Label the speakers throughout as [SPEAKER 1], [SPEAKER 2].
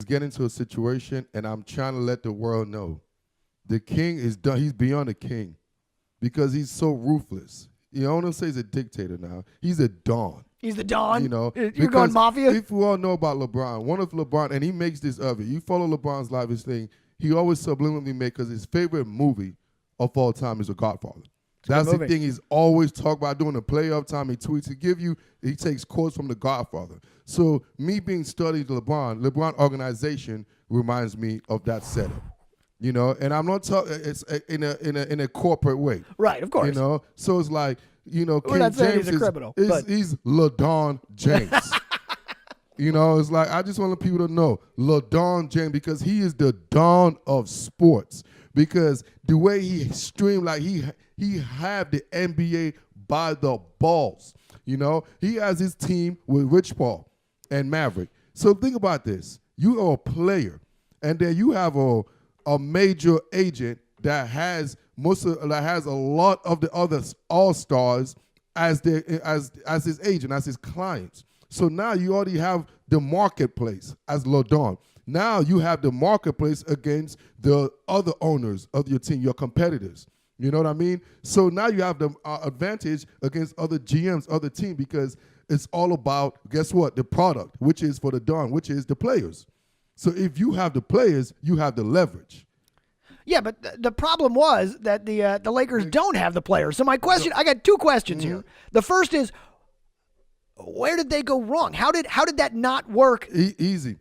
[SPEAKER 1] get into a situation, and I'm trying to let the world know the king is done. He's beyond a king because he's so ruthless. You know, I don't say he's a dictator now. He's a don.
[SPEAKER 2] He's the Don.
[SPEAKER 1] You know,
[SPEAKER 2] You're going mafia.
[SPEAKER 1] If we all know about LeBron, one of LeBron, and he makes this of it. You follow LeBron's life, his thing. He always subliminally make because his favorite movie of all time is The Godfather. That's the thing he's always talk about doing the playoff time. He tweets. He takes quotes from The Godfather. So me being studied LeBron organization reminds me of that setup. You know, and I'm not talking. It's in a corporate way.
[SPEAKER 2] Right, of course.
[SPEAKER 1] You know, so it's like. You know,
[SPEAKER 2] We're not saying he's a criminal,
[SPEAKER 1] he's LeBron James. You know, it's like I just want people to know LeBron James because he is the dawn of sports. Because the way he streamed, like he had the NBA by the balls. You know, he has his team with Rich Paul and Maverick. So think about this: you are a player, and then you have a major agent that has a lot of the other all-stars as his agent, as his clients. So now you already have the marketplace as LeBron. Now you have the marketplace against the other owners of your team, your competitors. You know what I mean? So now you have the advantage against other GMs, other teams, because it's all about, guess what? The product, which is for the Don, which is the players. So if you have the players, you have the leverage.
[SPEAKER 2] Yeah, but the problem was that the Lakers don't have the players. So my question, I got two questions here. The first is, where did they go wrong? How did that not work?
[SPEAKER 1] Easy.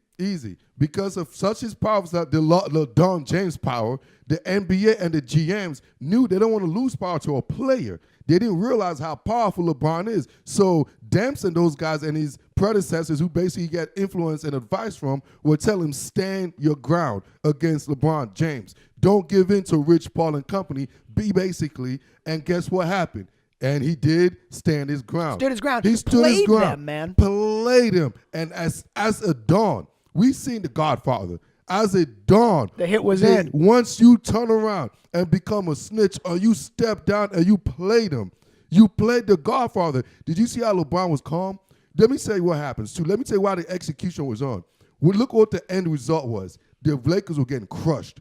[SPEAKER 1] Because of such his powers that the LeBron James power, the NBA and the GMs knew they don't want to lose power to a player. They didn't realize how powerful LeBron is. So Demps and those guys and his predecessors who basically get influence and advice from would tell him, stand your ground against LeBron James. Don't give in to Rich Paul and company, and guess what happened? And he did stand his ground.
[SPEAKER 2] Stood his ground.
[SPEAKER 1] He stood his ground.
[SPEAKER 2] Them, man.
[SPEAKER 1] Played him. And as a Don, we seen The Godfather. As a Don,
[SPEAKER 2] the hit was in.
[SPEAKER 1] Once you turn around and become a snitch or you step down and you played him, you played The Godfather. Did you see how LeBron was calm? Let me tell you what happens, too. Let me tell you why the execution was on. Well, look what the end result was. The Lakers were getting crushed.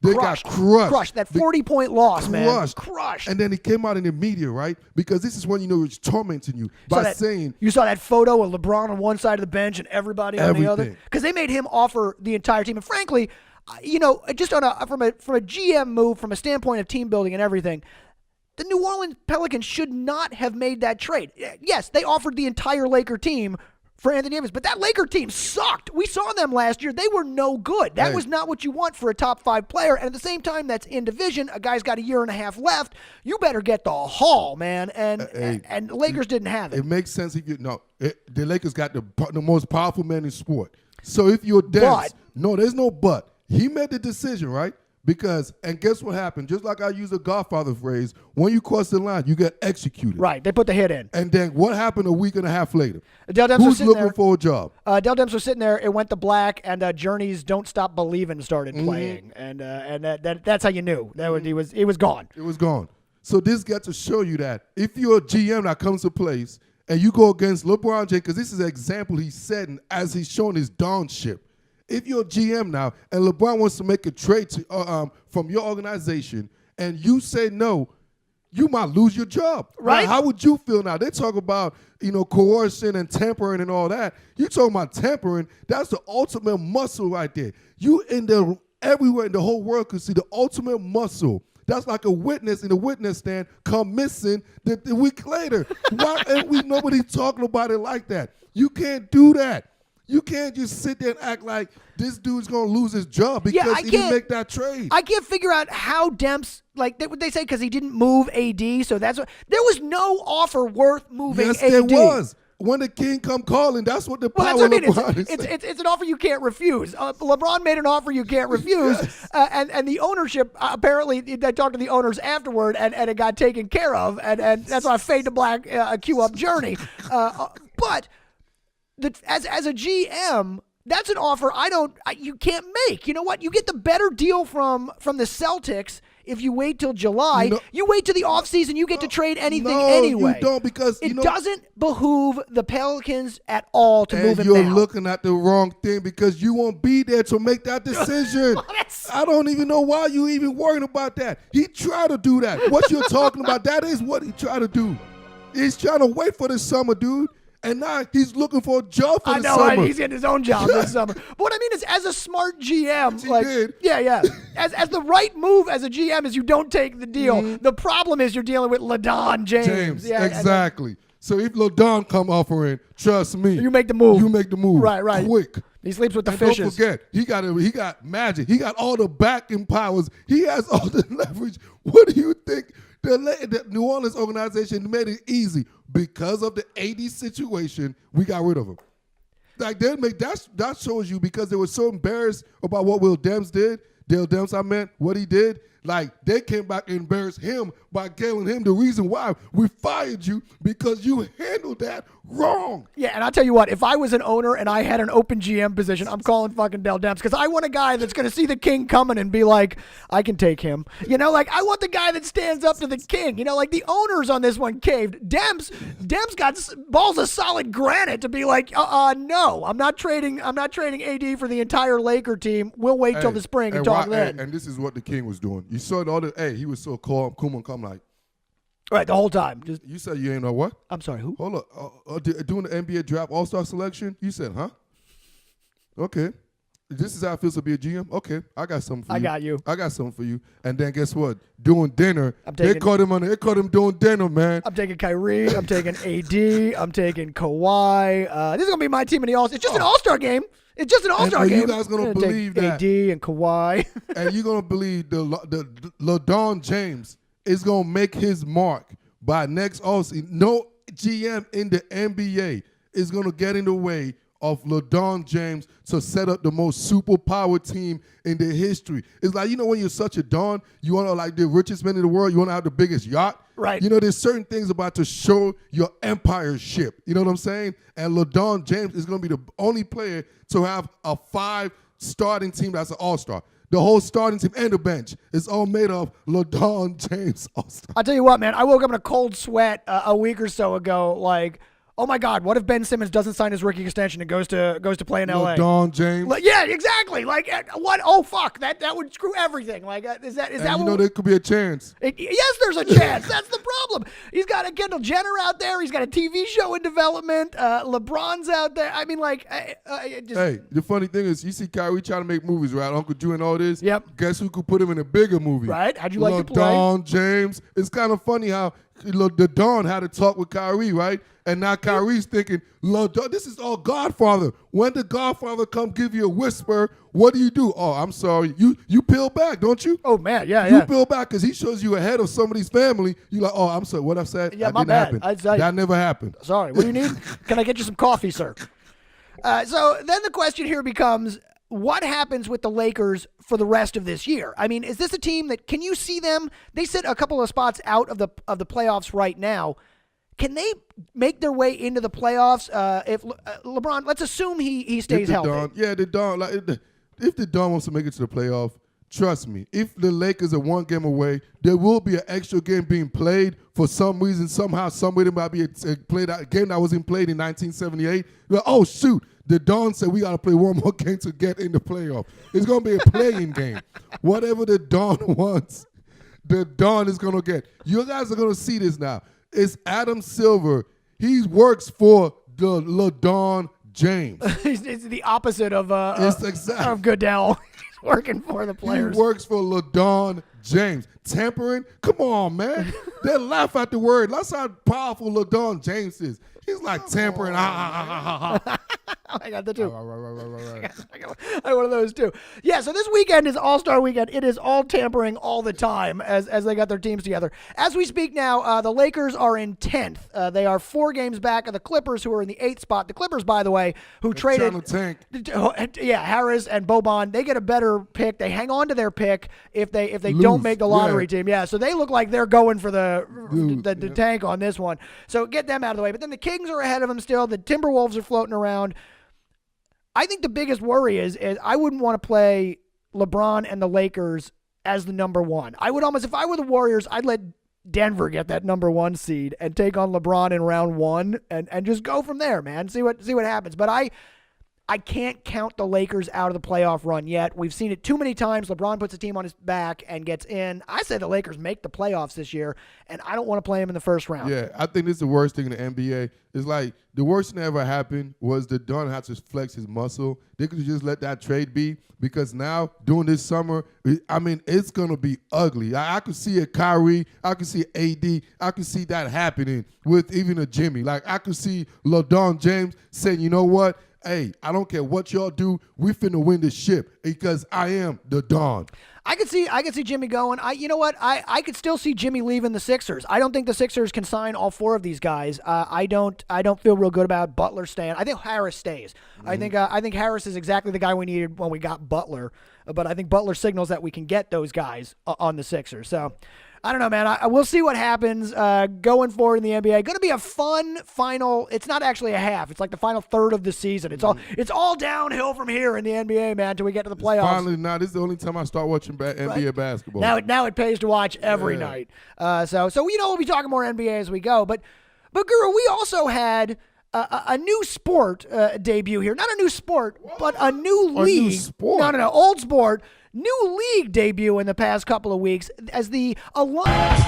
[SPEAKER 1] They got crushed.
[SPEAKER 2] That 40-point loss, man.
[SPEAKER 1] Crushed. And then he came out in the media, right? Because this is when you know he's tormenting you by saying.
[SPEAKER 2] You saw that photo of LeBron on one side of the bench and everybody on the other? Because they made him offer the entire team. And frankly, you know, just from a GM move, from a standpoint of team building and everything, the New Orleans Pelicans should not have made that trade. Yes, they offered the entire Laker team for Anthony Davis, but that Laker team sucked. We saw them last year. They were no good. That was not what you want for a top 5 player. And at the same time, that's in division. A guy's got a year and a half left. You better get the haul, man. And the Lakers didn't have it.
[SPEAKER 1] It makes sense if the Lakers got the most powerful man in sport. So if you're Dennis, there's no but. He made the decision, right? And guess what happened? Just like I use a Godfather phrase, when you cross the line, you get executed.
[SPEAKER 2] Right. They put the hit in.
[SPEAKER 1] And then what happened a week and a half later?
[SPEAKER 2] Who's
[SPEAKER 1] looking for a job?
[SPEAKER 2] Dell Demps was sitting there. It went to black, and Journey's "Don't Stop Believin'" started playing, and that's how you knew he was gone.
[SPEAKER 1] It was gone. So this gets to show you that if you're a GM that comes to place and you go against LeBron James, because this is an example he's setting as he's showing his dawnship. If you're a GM now and LeBron wants to make a trade from your organization and you say no, you might lose your job.
[SPEAKER 2] Right?
[SPEAKER 1] Now, how would you feel now? They talk about, coercion and tampering and all that. You talking about tampering, that's the ultimate muscle right there. Everywhere in the whole world could see the ultimate muscle. That's like a witness in the witness stand come missing the week later. Why ain't nobody talking about it like that? You can't do that. You can't just sit there and act like this dude's going to lose his job because he didn't make that trade.
[SPEAKER 2] I can't figure out how Demps, they say because he didn't move AD, so that's what. There was no offer worth moving AD.
[SPEAKER 1] Yes, there was. When the king come calling, that's what the power of LeBron is.
[SPEAKER 2] It's an offer you can't refuse. LeBron made an offer you can't refuse,
[SPEAKER 1] Yes.
[SPEAKER 2] And the ownership, apparently, they talked to the owners afterward, and it got taken care of, and that's why Fade to Black cue up Journey. But as a GM, That's an offer you can't make. You know what? You get the better deal from the Celtics if you wait till July.
[SPEAKER 1] No.
[SPEAKER 2] You wait till the offseason, you get to trade anything
[SPEAKER 1] No,
[SPEAKER 2] anyway.
[SPEAKER 1] you don't, because
[SPEAKER 2] it doesn't behoove the Pelicans at all to move him
[SPEAKER 1] you're
[SPEAKER 2] now.
[SPEAKER 1] looking at the wrong thing, because you won't be there to make that decision. I don't even know why you even worrying about that. He tried to do that. What you're talking about, that is what he tried to do. He's trying to wait for the summer, dude. And now he's looking for a job for the summer.
[SPEAKER 2] I know, he's getting his own job this summer. But what I mean is, as a smart GM, as the right move as a GM is you don't take the deal. Mm-hmm. The problem is you're dealing with LeBron James.
[SPEAKER 1] Yeah, exactly. So if LeBron come offering, trust me,
[SPEAKER 2] you make the move.
[SPEAKER 1] You make the move.
[SPEAKER 2] Right.
[SPEAKER 1] Quick.
[SPEAKER 2] He sleeps with the
[SPEAKER 1] and
[SPEAKER 2] fishes.
[SPEAKER 1] Don't forget, he got magic. He got all the backing powers. He has all the leverage. What do you think? The New Orleans organization made it easy because of the AD situation. We got rid of him. Like that shows you, because they were so embarrassed about what Will Demps did. Dale Demps, what he did. Like, they came back and embarrassed him by giving him the reason why we fired you, because you handled that wrong.
[SPEAKER 2] Yeah, and I'll tell you what, if I was an owner and I had an open GM position, I'm calling fucking Dale Demps, because I want a guy that's going to see the king coming and be like, I can take him. You know, like, I want the guy that stands up to the king. You know, like, the owners on this one caved. Demps got balls of solid granite to be like, no, I'm not trading AD for the entire Laker team. We'll wait till the spring and talk then.
[SPEAKER 1] And this is what the king was doing. You saw it all he was so calm, cool and calm, like.
[SPEAKER 2] Right, the whole time.
[SPEAKER 1] You said you ain't know what?
[SPEAKER 2] I'm sorry, who?
[SPEAKER 1] Hold up. Doing the NBA draft all-star selection, you said, huh? Okay. This is how it feels to be a GM? Okay, I got something for you. I got something for you. And then guess what? Doing dinner. They caught him doing dinner, man.
[SPEAKER 2] I'm taking Kyrie. I'm taking AD. I'm taking Kawhi. This is going to be my team in the All-Star. It's just an All-Star game. It's just an All-Star game.
[SPEAKER 1] You guys going to believe that.
[SPEAKER 2] AD and Kawhi.
[SPEAKER 1] And you're going to believe the LeBron James is going to make his mark by next offseason. No GM in the NBA is going to get in the way of LeBron James to set up the most superpower team in the history. It's like, you know, when you're such a don, you want to, like, the richest man in the world, you want to have the biggest yacht.
[SPEAKER 2] Right.
[SPEAKER 1] You know, there's certain things about to show your empire ship. You know what I'm saying? And LeBron James is going to be the only player to have a 5 starting team that's an all-star. The whole starting team and the bench is all made of LeBron James all-star.
[SPEAKER 2] I'll tell you what, man. I woke up in a cold sweat a week or so ago, like, oh my God, what if Ben Simmons doesn't sign his rookie extension and goes to play in LA?
[SPEAKER 1] LeBron James.
[SPEAKER 2] Yeah, exactly. Like, what? Oh fuck, that would screw everything. Like, is that
[SPEAKER 1] you know, there could be a chance.
[SPEAKER 2] Yes, there's a chance. That's the problem. He's got a Kendall Jenner out there. He's got a TV show in development. LeBron's out there. I mean, like,
[SPEAKER 1] hey, the funny thing is, you see Kyrie trying to make movies, right? Uncle Drew and all this.
[SPEAKER 2] Yep.
[SPEAKER 1] Guess who could put him in a bigger movie?
[SPEAKER 2] Right? How'd you like to play?
[SPEAKER 1] LeBron James. It's kind of funny how the Don had to talk with Kyrie, right? And now Kyrie's thinking, this is all Godfather. When the Godfather come give you a whisper, what do? Oh, I'm sorry. You peel back, don't you?
[SPEAKER 2] Oh, man, yeah.
[SPEAKER 1] You peel back because he shows you ahead of somebody's family. You're like, oh, I'm sorry. What I said,
[SPEAKER 2] yeah,
[SPEAKER 1] that
[SPEAKER 2] my
[SPEAKER 1] didn't
[SPEAKER 2] bad.
[SPEAKER 1] happen. That never happened.
[SPEAKER 2] Sorry. What do you need? Can I get you some coffee, sir? So then the question here becomes, what happens with the Lakers for the rest of this year? I mean, is this a team that, can you see them? They sit a couple of spots out of the playoffs right now. Can they make their way into the playoffs if LeBron, let's assume he stays healthy?
[SPEAKER 1] The Don, if the Don wants to make it to the playoff, trust me, if the Lakers are one game away, there will be an extra game being played for some reason, somehow, somewhere there might be a game that wasn't played in 1978. Like, oh, shoot, the Don said we got to play one more game to get in the playoff. It's going to be a playing game. Whatever the Don wants, the Don is going to get. You guys are going to see this now. It's Adam Silver. He works for the LeBron James.
[SPEAKER 2] It's the opposite of
[SPEAKER 1] of
[SPEAKER 2] Goodell. He's working for the players.
[SPEAKER 1] He works for LeBron James. Tampering? Come on, man. They laugh at the word. That's how powerful LeBron James is. He's like tampering.
[SPEAKER 2] I got the two.
[SPEAKER 1] Right.
[SPEAKER 2] I got one of those too. Yeah, so this weekend is All-Star Weekend. It is all tampering all the time as they got their teams together. As we speak now, the Lakers are in 10th. They are 4 games back of the Clippers, who are in the 8th spot. The Clippers, by the way, who traded Harris and Boban, they get a better pick. They hang on to their pick if they don't make the lottery team. Yeah, so they look like they're going for the tank on this one. So get them out of the way. But then the Kings are ahead of them still. The Timberwolves are floating around. I think the biggest worry is I wouldn't want to play LeBron and the Lakers as the number one. I would almost, if I were the Warriors, I'd let Denver get that number one seed and take on LeBron in round one and just go from there, man. See what happens. But I can't count the Lakers out of the playoff run yet. We've seen it too many times. LeBron puts a team on his back and gets in. I said the Lakers make the playoffs this year, and I don't want to play them in the first round.
[SPEAKER 1] Yeah, I think this is the worst thing in the NBA. It's like the worst thing that ever happened was that Don had to flex his muscle. They could just let that trade be, because now during this summer, I mean, it's going to be ugly. I could see a Kyrie. I could see AD. I could see that happening with even a Jimmy. Like, I could see LeBron James saying, you know what? Hey, I don't care what y'all do. We finna win this ship because I am the Don.
[SPEAKER 2] I could see Jimmy going. You know what? I could still see Jimmy leaving the Sixers. I don't think the Sixers can sign all four of these guys. I don't feel real good about Butler staying. I think Harris stays. Mm-hmm. I think Harris is exactly the guy we needed when we got Butler. But I think Butler signals that we can get those guys on the Sixers. So I don't know, man. We'll see what happens going forward in the NBA. Going to be a fun final. It's not actually a half. It's like the final third of the season. It's all downhill from here in the NBA, man, until we get to the playoffs.
[SPEAKER 1] Finally, now this is the only time I start watching NBA basketball.
[SPEAKER 2] Now it pays to watch every night. So we'll be talking more NBA as we go. But Guru, we also had a new sport debut here. Not a new sport, but a new league.
[SPEAKER 1] New sport.
[SPEAKER 2] No, old sport. New league debut in the past couple of weeks as the Alliance.